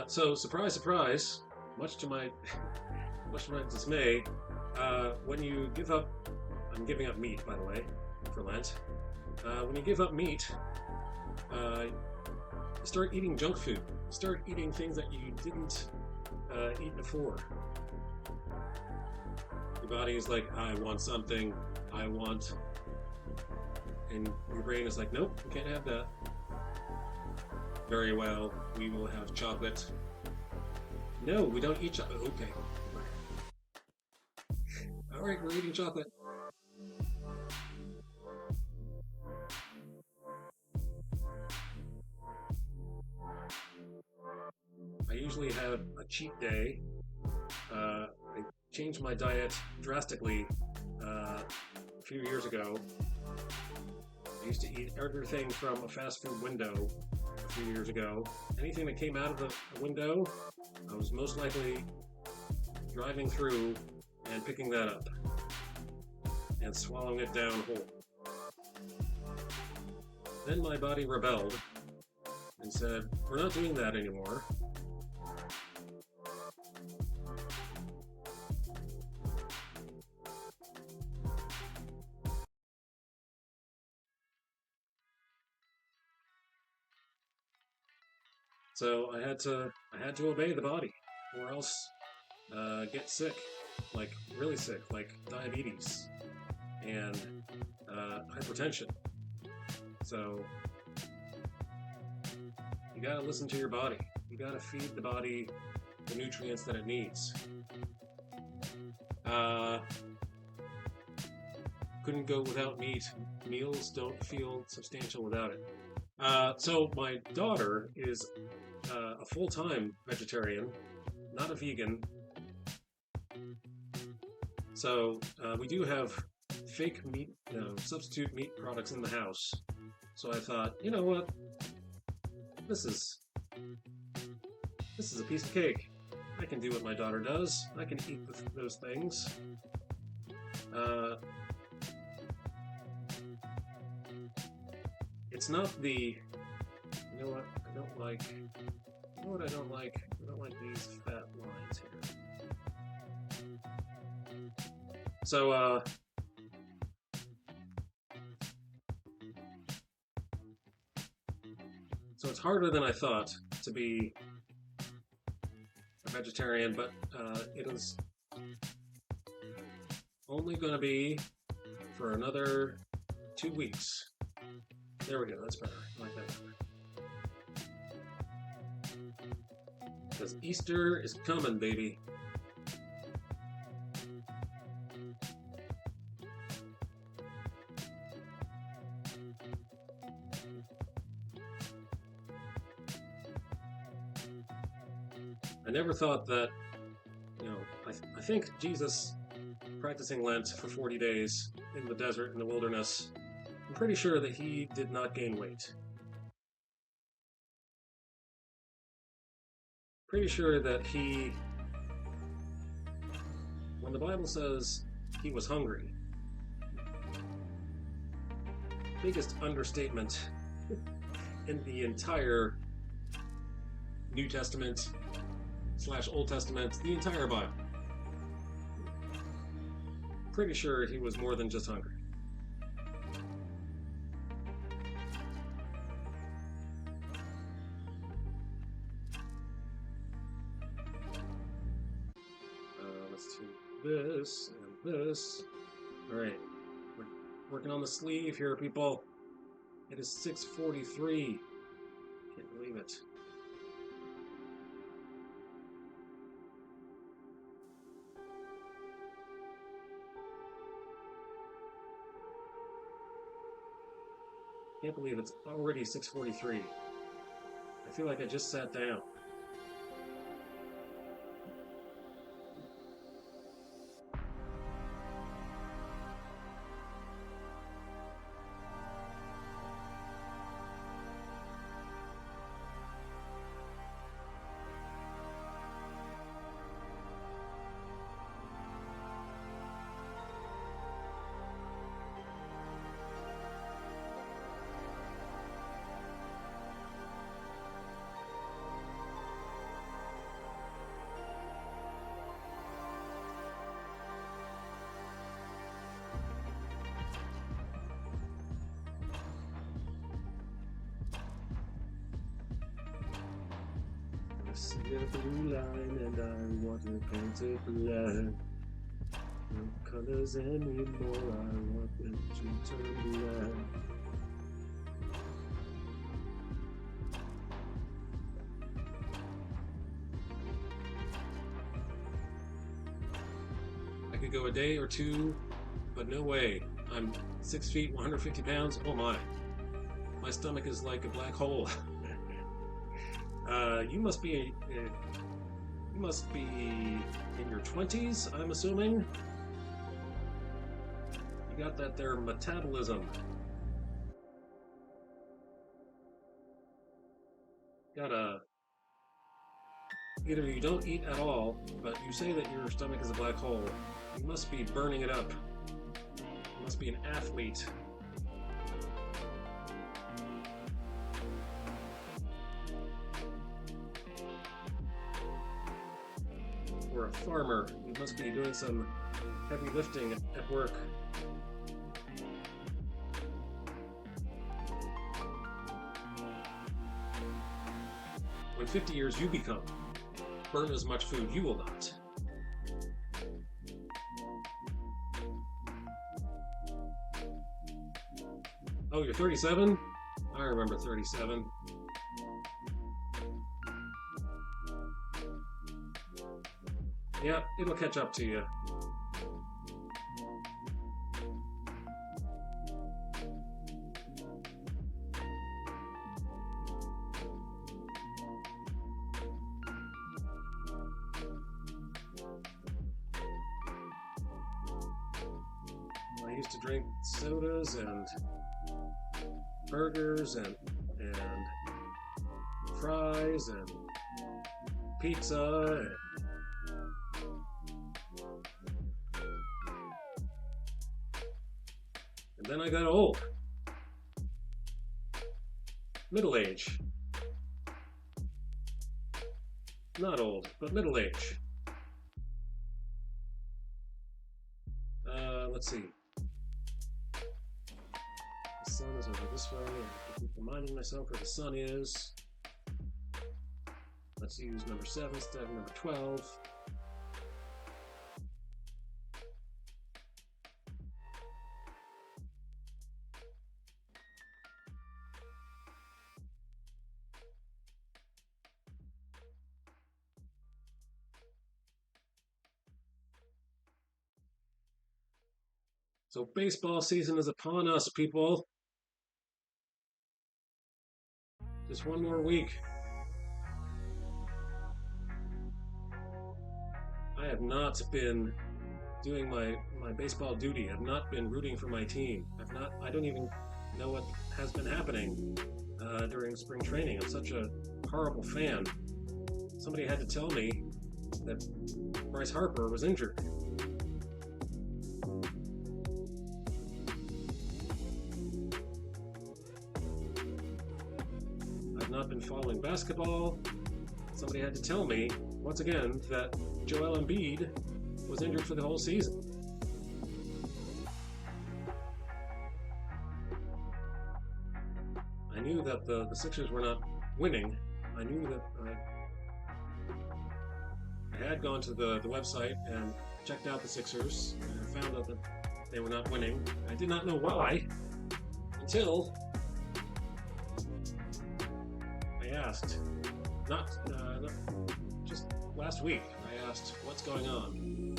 So surprise, surprise, much to my much to my dismay, when you give up, I'm giving up meat, by the way, for Lent. When you give up meat, you start eating junk food. You start eating things that you didn't eat before. Your body is like, I want something, I want, and your brain is like, nope, you can't have that. Very well, we will have chocolate. No, we don't eat chocolate. Okay. Alright, we're eating chocolate. I usually have a cheat day. I changed my diet drastically a few years ago. I used to eat everything from a fast food window a few years ago. Anything that came out of the window, I was most likely driving through and picking that up and swallowing it down whole. Then my body rebelled and said, we're not doing that anymore. So I had to obey the body, or else get sick, like really sick, like diabetes and hypertension. So you gotta listen to your body. You gotta feed the body the nutrients that it needs. Couldn't go without meat. Meals don't feel substantial without it. So my daughter is a full-time vegetarian, not a vegan. So we do have fake meat, substitute meat products in the house. So I thought, you know what? This is a piece of cake. I can do what my daughter does. I can eat those things. It's not the, you know what, I don't like, you know what I don't like? I don't like these fat lines here. So, so it's harder than I thought to be a vegetarian, but it is only going to be for another 2 weeks. There we go, that's better. I like that better. Because Easter is coming, baby. I never thought that, I think Jesus practicing Lent for 40 days in the desert, in the wilderness, I'm pretty sure that he did not gain weight. Pretty sure that when the Bible says he was hungry, biggest understatement in the entire New Testament / Old Testament, the entire Bible. Pretty sure he was more than just hungry. Let's do this and this. Alright, we're working on the sleeve here, people. It is 6:43. Can't believe it. Can't believe it's already 6:43. I feel like I just sat down. I see a blue line and I want to paint it black. No colors anymore, I want them to turn black. I could go a day or two, but no way. I'm 6 feet, 150 pounds. Oh my. My stomach is like a black hole. You must be in your 20s, I'm assuming. You got that there metabolism. Gotta either you don't eat at all, but you say that your stomach is a black hole. You must be burning it up. You must be an athlete. Or a farmer. You must be doing some heavy lifting at work. When 50 years you become, burn as much food you will not. Oh, you're 37? I remember 37. Yeah, it'll catch up to you. I used to drink sodas and burgers and fries and pizza and then I got old. Middle age. Not old, but middle age. Let's see. The sun is over this way. I have to keep reminding myself where the sun is. Let's use number 7 instead of number 12. So baseball season is upon us, people. Just one more week. I have not been doing my baseball duty. I've not been rooting for my team. I don't even know what has been happening during spring training. I'm such a horrible fan. Somebody had to tell me that Bryce Harper was injured. I've not been following basketball. Somebody had to tell me, once again, that Joel Embiid was injured for the whole season. I knew that the Sixers were not winning. I knew that I had gone to the website and checked out the Sixers and found out that they were not winning. I did not know why until I asked. Not just last week, I asked, what's going on?